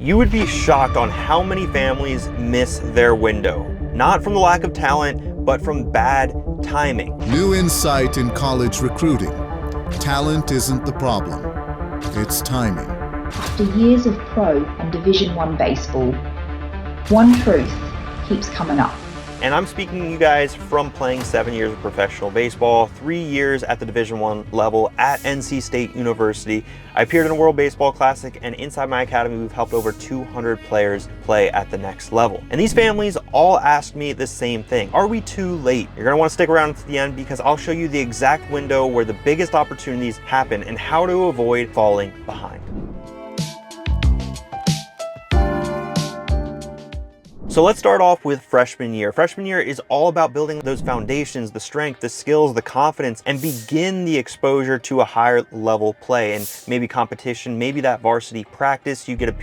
You would be shocked on how many families miss their window. Not from the lack of talent, but from bad timing. New insight in college recruiting. Talent isn't the problem, it's timing. After years of pro and Division I baseball, one truth keeps coming up. And I'm speaking to you guys from playing 7 years of professional baseball, 3 years at the Division I level at NC State University. I appeared in a World Baseball Classic, and inside my academy, we've helped over 200 players play at the next level. And these families all asked me the same thing. Are we too late? You're gonna wanna stick around to the end because I'll show you the exact window where the biggest opportunities happen and how to avoid falling behind. So let's start off with freshman year. Freshman year is all about building those foundations, the strength, the skills, the confidence, and begin the exposure to a higher level play and maybe competition, maybe that varsity practice you get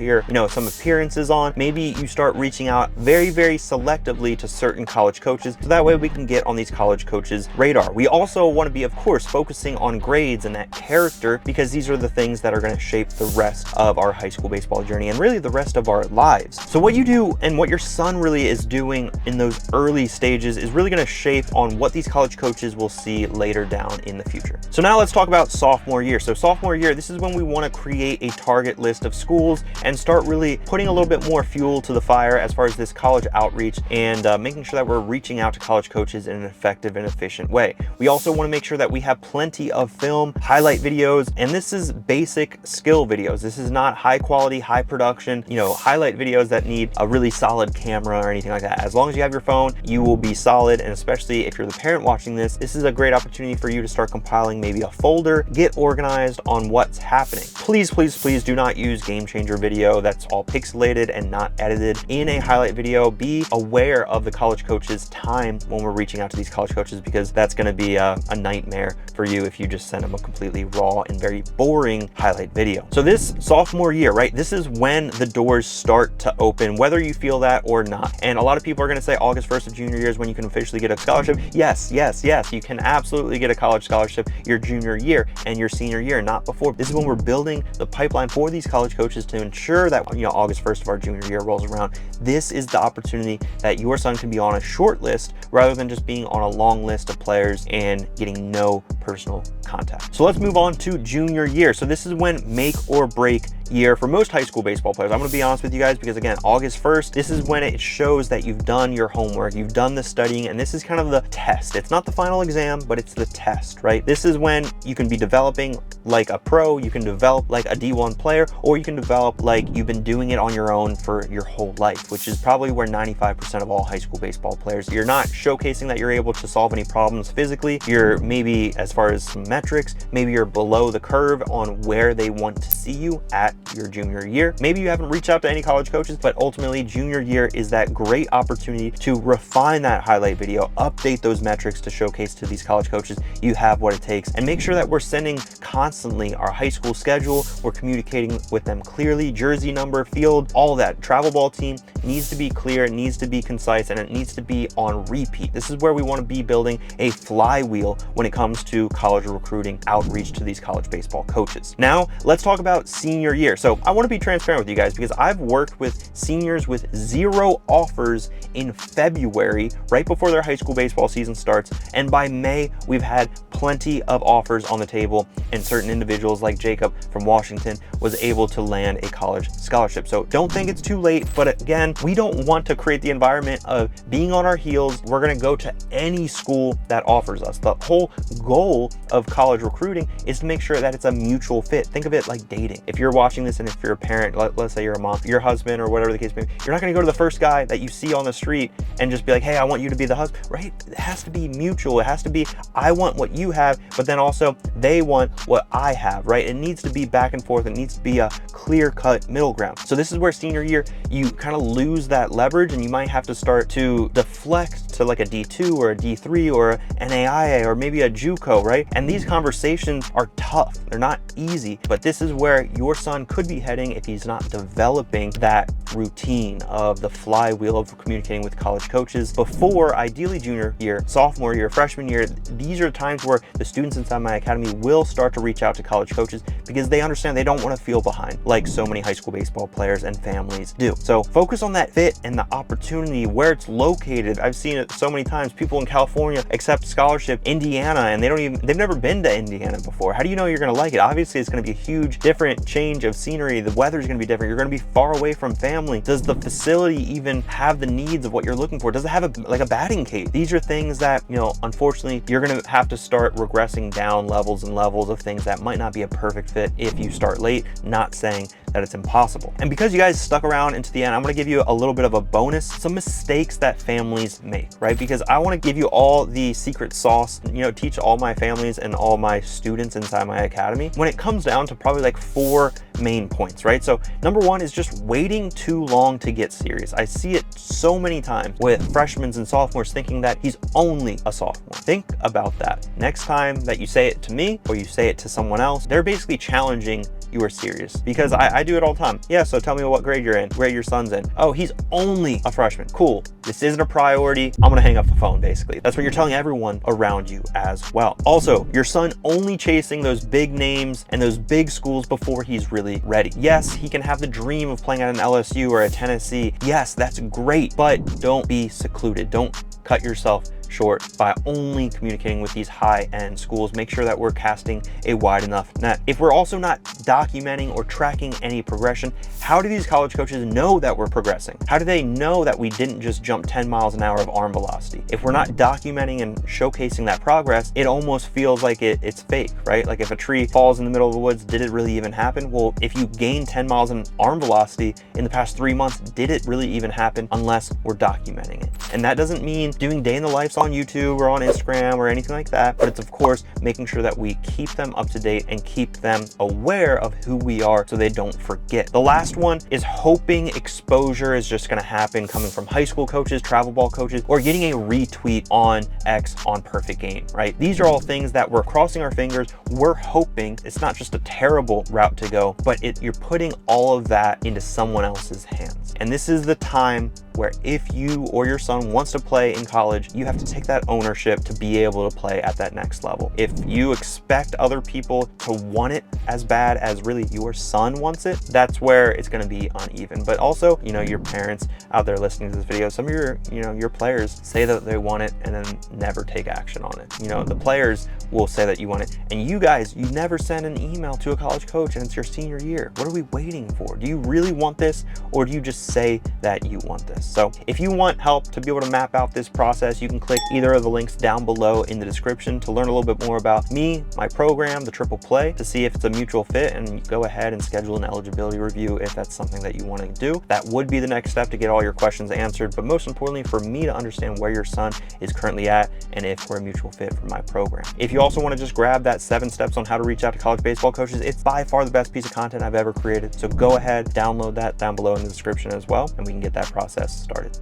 some appearances on. Maybe you start reaching out very, very selectively to certain college coaches. So that way we can get on these college coaches' radar. We also want to be, of course, focusing on grades and that character because these are the things that are going to shape the rest of our high school baseball journey and really the rest of our lives. So what you do and what your son really is doing in those early stages is really going to shape on what these college coaches will see later down in the future. So now let's talk about sophomore year. So sophomore year, this is when we want to create a target list of schools and start really putting a little bit more fuel to the fire as far as this college outreach and making sure that we're reaching out to college coaches in an effective and efficient way. We also want to make sure that we have plenty of film, highlight videos, and this is basic skill videos. This is not high quality, high production, highlight videos that need a really solid camera or anything like that. As long as you have your phone, you will be solid. And especially if you're the parent watching this, this is a great opportunity for you to start compiling maybe a folder, get organized on what's happening. Please, please, please do not use game changer video that's all pixelated and not edited in a highlight video. Be aware of the college coaches' time when we're reaching out to these college coaches because that's going to be a nightmare for you if you just send them a completely raw and very boring highlight video. So this sophomore year, right? This is when the doors start to open, whether you feel that or not. And a lot of people are going to say August 1st of junior year is when you can officially get a scholarship. Yes, yes, yes, you can absolutely get a college scholarship your junior year and your senior year, not before. This is when we're building the pipeline for these college coaches to ensure that August 1st of our junior year rolls around. This is the opportunity that your son can be on a short list rather than just being on a long list of players and getting no personal contact. So let's move on to junior year. So this is when make or break year for most high school baseball players. I'm going to be honest with you guys because again, August 1st, this is when it shows that you've done your homework, you've done the studying, and this is kind of the test. It's not the final exam, but it's the test, right? This is when you can be developing like a pro, you can develop like a D1 player, or you can develop like you've been doing it on your own for your whole life, which is probably where 95% of all high school baseball players. You're not showcasing that you're able to solve any problems physically. You're maybe, as far as some metrics, maybe you're below the curve on where they want to see you at your junior year. Maybe you haven't reached out to any college coaches, but ultimately junior year is that great opportunity to refine that highlight video, update those metrics to showcase to these college coaches you have what it takes, and make sure that we're sending constantly our high school schedule, we're communicating with them clearly, jersey number, field, all that. Travel ball team needs to be clear, it needs to be concise, and it needs to be on repeat. This is where we want to be building a flywheel when it comes to college recruiting outreach to these college baseball coaches. Now, let's talk about senior year. So I want to be transparent with you guys because I've worked with seniors with 0 offers in February, right before their high school baseball season starts. And by May, we've had plenty of offers on the table, and certain individuals like Jacob from Washington was able to land a college scholarship. So don't think it's too late, but again, we don't want to create the environment of being on our heels. We're going to go to any school that offers us. The whole goal of college recruiting is to make sure that it's a mutual fit. Think of it like dating. If you're watching this and if you're a parent, let's say you're a mom, your husband or whatever the case may be, you're not going to go to the first guy that you see on the street and just be like, hey, I want you to be the husband, right? It has to be mutual. It has to be, I want what you have, but then also they want what I have, right? It needs to be back and forth. It needs to be a clear-cut middle ground. So this is where senior year, you kind of lose that leverage and you might have to start to deflect to like a D2 or a D3 or an AIA or maybe a JUCO, right? And these conversations are tough. They're not easy, but this is where your son could be heading if he's not developing that routine, of the flywheel of communicating with college coaches before ideally junior year, sophomore year, freshman year. These are times where the students inside my academy will start to reach out to college coaches because they understand they don't want to feel behind like so many high school baseball players and families do. So focus on that fit and the opportunity where it's located. I've seen it so many times. People in California accept scholarship Indiana and they've never been to Indiana before. How do you know you're going to like it? Obviously it's going to be a huge different change of scenery. The weather's going to be different. You're going to be far away from family. Does the facility even have the needs of what you're looking for? Does it have a batting cage? These are things that, you know, unfortunately you're going to have to start regressing down levels and levels of things that might not be a perfect fit if you start late. Not saying that it's impossible. And because you guys stuck around into the end, I'm going to give you a little bit of a bonus, some mistakes that families make, right? Because I want to give you all the secret sauce, you know, teach all my families and all my students inside my academy when it comes down to probably like 4 main points, right? So number 1 is just waiting too long to get serious. I see it so many times with freshmen and sophomores thinking that he's only a sophomore. Think about that. Next time that you say it to me or you say it to someone else, they're basically challenging you are serious, because I do it all the time. Yeah, so tell me what grade you're in, grade your son's in. Oh, he's only a freshman. Cool. This isn't a priority. I'm gonna hang up the phone, basically. That's what you're telling everyone around you as well. Also, your son only chasing those big names and those big schools before he's really ready. Yes, he can have the dream of playing at an LSU or a Tennessee. Yes, that's great, but don't be secluded. Don't cut yourself short by only communicating with these high-end schools. Make sure that we're casting a wide enough net. If we're also not documenting or tracking any progression, how do these college coaches know that we're progressing? How do they know that we didn't just jump 10 miles an hour of arm velocity? If we're not documenting and showcasing that progress, it almost feels like it's fake, right? Like if a tree falls in the middle of the woods, did it really even happen? Well, if you gain 10 miles in arm velocity in the past 3 months, did it really even happen unless we're documenting it? And that doesn't mean doing day in the life on YouTube or on Instagram or anything like that, but it's of course making sure that we keep them up to date and keep them aware of who we are so they don't forget. The last one is hoping exposure is just going to happen coming from high school coaches, travel ball coaches, or getting a retweet on X on Perfect Game, right? These are all things that we're crossing our fingers. We're hoping it's not just a terrible route to go, but you're putting all of that into someone else's hands. And this is the time where if you or your son wants to play in college, you have to take that ownership to be able to play at that next level. If you expect other people to want it as bad as really your son wants it, that's where it's going to be uneven. But also, you know, your parents out there listening to this video, some of your players say that they want it and then never take action on it. You know, the players will say that you want it, and you guys, you never send an email to a college coach and it's your senior year. What are we waiting for? Do you really want this, or do you just say that you want this? So if you want help to be able to map out this process, you can click either of the links down below in the description to learn a little bit more about me, my program, the Triple Play, to see if it's a mutual fit, and go ahead and schedule an eligibility review if that's something that you want to do. That would be the next step to get all your questions answered, but most importantly for me to understand where your son is currently at and if we're a mutual fit for my program. If you also want to just grab that 7 steps on how to reach out to college baseball coaches, it's by far the best piece of content I've ever created. So go ahead, download that down below in the description as well, and we can get that process started.